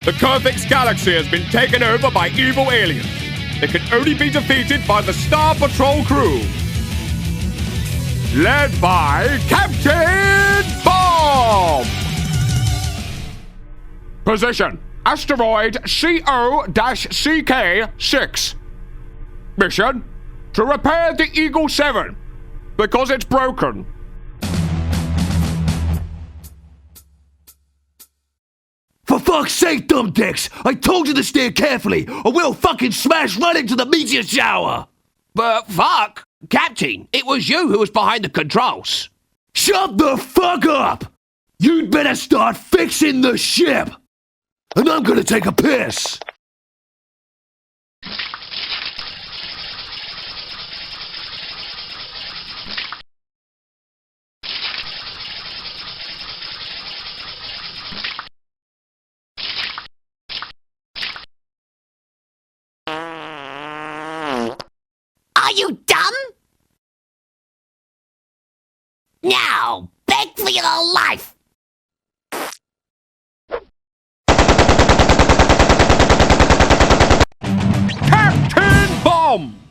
The Kurvix galaxy has been taken over by evil aliens. They can only be defeated by the Star Patrol crew. Led by Kapitan Bomba! Position: Asteroid CO-CK6. Mission: to repair the Eagle 7, because it's broken. For fuck's sake, dumb dicks! I told you to steer carefully, or we'll fucking smash right into the meteor shower! But fuck! Captain, it was you who was behind the controls. Shut the fuck up! You'd better start fixing the ship! And I'm gonna take a piss! Are you dumb? Now, beg for your life! Kapitan Bomba!